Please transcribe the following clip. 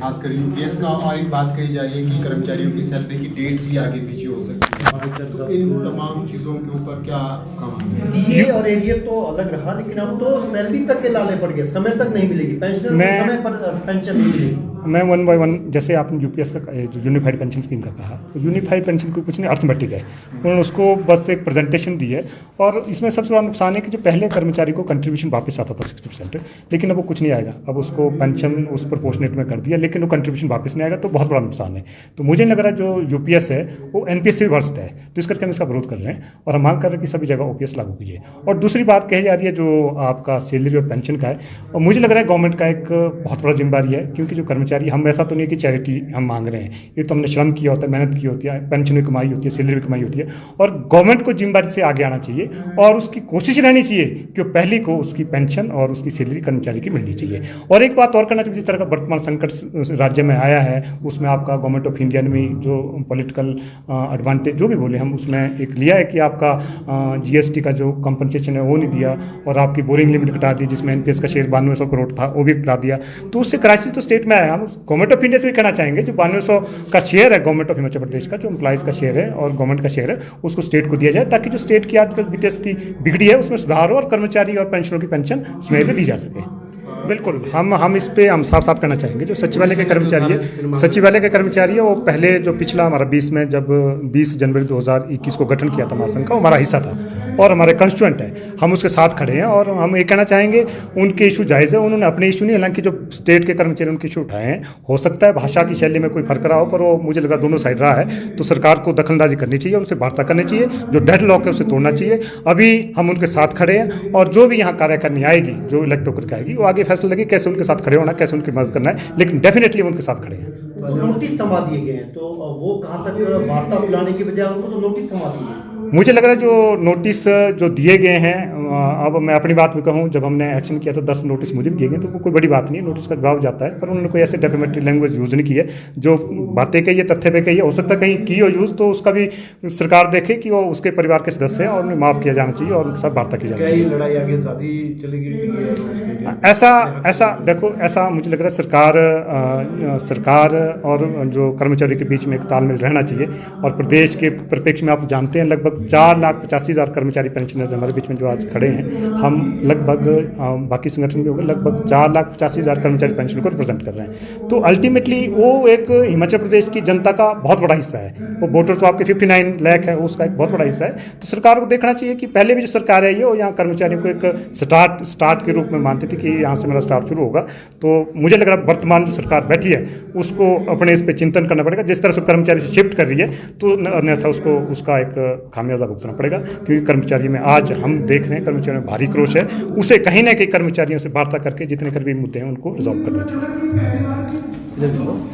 खासकर यूपीएस का, और एक बात कही जा रही है कि कर्मचारियों की सैलरी की डेट भी आगे पीछे हो सकती है। तो इन तमाम चीज़ों के ऊपर क्या कहा? डीए और एडीए तो अलग रहा, लेकिन अब तो सैलरी तक के लाले पड़ गए, समय तक नहीं मिलेगी, पेंशन समय पर पेंशन नहीं मिलेगी। मैं वन बाय वन, जैसे आपने यूपीएस का जो यूनिफाइड पेंशन स्कीम का कहा, तो यूनिफाइड पेंशन को कुछ नहीं, अर्थमेटिक है, उन्होंने उसको बस एक प्रेजेंटेशन दी है। और इसमें सबसे बड़ा नुकसान है कि जो पहले कर्मचारी को कंट्रीब्यूशन वापस आता था 60%, लेकिन अब वो कुछ नहीं आएगा। अब उसको पेंशन उस प्रोपोर्शनेट में कर दिया, लेकिन वो कंट्रीब्यूशन वापस नहीं आएगा, तो बहुत बड़ा नुकसान है। तो मुझे नहीं लग रहा जो यूपीएस है वो एनपीएस से वर्स्ट है, तो इस करके हम इसका विरोध कर रहे हैं और हम मांग कर रहे हैं कि सभी जगह ओपीएस लागू कीजिए। और दूसरी बात कही जा रही है जो आपका सैलरी और पेंशन का है, और मुझे लग रहा है गवर्नमेंट का एक बहुत बड़ा जिम्मेदारी है, क्योंकि जो कर्मचारी, हम ऐसा तो नहीं कि चैरिटी हम मांग रहे हैं, ये तो हमने श्रम किया होता है, मेहनत की होती है, पेंशन भी कमाई होती है, सैलरी भी कमाई होती है, और गवर्नमेंट को जिम्मेदारी से आगे आना चाहिए और उसकी कोशिश रहनी चाहिए कि पहले को उसकी पेंशन और उसकी सैलरी कर्मचारी की मिलनी चाहिए। और एक बात और करना चाहिए, जिस तरह का वर्तमान संकट राज्य में आया है, उसमें आपका गवर्नमेंट ऑफ इंडिया ने भी जो पॉलिटिकल एडवांटेज जो भी बोले हम, उसमें एक लिया है कि आपका जीएसटी का जो कंपनसेशन है वो नहीं दिया, और आपकी बोरिंग लिमिट घटा दी, जिसमें एनपीएस का शेयर 9200 करोड़ था वो भी घटा दिया। तो उससे क्राइसिस तो स्टेट में आया। हम गवर्नमेंट ऑफ इंडिया से भी कहना चाहेंगे जो 9200 का शेयर है गवर्नमेंट ऑफ हिमाचल प्रदेश का, जो एम्प्लॉइज़ का शेयर है और गवर्नमेंट का शेयर है, उसको स्टेट को दिया जाए, ताकि जो स्टेट की आजकल वित्तीय स्थिति बिगड़ी है उसमें सुधार हो और कर्मचारी और पेंशनरों की पेंशन समय पर दी जा सके। बिल्कुल, हम इस पे हम साफ कहना चाहेंगे, जो सचिवालय के कर्मचारी है वो पहले जो पिछला हमारा 20 में जब 20 जनवरी 2021 को गठन किया था महासंघ का, वो हमारा हिस्सा था और हमारे कंस्टिट्यूएंट है, हम उसके साथ खड़े हैं। और हम ये कहना चाहेंगे उनके इशू जायज़ है, उन्होंने अपने इशू नहीं, हालांकि जो स्टेट के कर्मचारी उनके इशू उठाए हैं, हो सकता है भाषा की शैली में कोई फर्क रहा हो, पर वो मुझे लगा दोनों साइड रहा है, तो सरकार को दखलंदाजी करनी चाहिए, उनसे वार्ता करनी चाहिए, जो डेड लॉक है उसे तोड़ना चाहिए। अभी हम उनके साथ खड़े हैं और जो भी यहाँ कार्य करनी आएगी, जो इलेक्ट होकर के आएगी, वो आगे फैसला लगे कैसे उनके साथ खड़े होना, कैसे उनकी मदद करना है, लेकिन डेफिनेटली उनके साथ खड़े हैं। तो नोटिस थमा दिए गए हैं, तो वो कहाँ तक वार्ता बुलाने की बजाय उनको तो नोटिस थमा दिए गए। मुझे लग रहा है जो नोटिस जो दिए गए हैं, अब मैं अपनी बात भी कहूँ, जब हमने एक्शन किया था 10 नोटिस मुझे भी दिए गए, तो वो कोई बड़ी बात नहीं है, नोटिस का जवाब जाता है, पर उन्होंने कोई ऐसे डेफेमेटरी लैंग्वेज यूज़ नहीं की है। जो बातें कही है, तथ्य पे कही है, हो सकता है कहीं की हो यूज़, तो उसका भी सरकार देखे कि वो उसके परिवार के सदस्य हैं और उन्हें माफ़ किया जाना चाहिए और उनके साथ वार्ता की जानी चाहिए। लड़ाई आगे ज़्यादा चलेगी? ऐसा देखो, ऐसा मुझे लग रहा है सरकार और जो कर्मचारी के बीच में एक तालमेल रहना चाहिए। और प्रदेश के परिप्रेक्ष्य में आप जानते हैं लगभग 4,85,000 कर्मचारी पेंशनर्स हमारे बीच में जो आज खड़े हैं, हम लगभग बाकी संगठन भी होंगे, लगभग 4,85,000 कर्मचारी पेंशन को रिप्रेजेंट कर रहे हैं। तो अल्टीमेटली वो एक हिमाचल प्रदेश की जनता का बहुत बड़ा हिस्सा है, वो वोटर तो आपके 59 लाख है, उसका एक बहुत बड़ा हिस्सा है। तो सरकार को देखना चाहिए कि पहले भी जो सरकार है ये, वो यहाँ कर्मचारियों को एक स्टार्ट के रूप में मानती थी कि यहाँ से मेरा स्टार्ट शुरू होगा। तो मुझे लग रहा है वर्तमान जो सरकार बैठी है उसको अपने इस पर चिंतन करना पड़ेगा। जिस तरह से कर्मचारी से शिफ्ट कर रही है, तो अन्यथा उसको उसका एक खामियाजा भुगतना पड़ेगा, क्योंकि कर्मचारी में आज हम देख रहे हैं कर्मचारियों में भारी क्रोश है। उसे कहीं ना कहीं कर्मचारियों से वार्ता करके जितने भी मुद्दे हैं उनको रिजॉल्व करना चाहिए।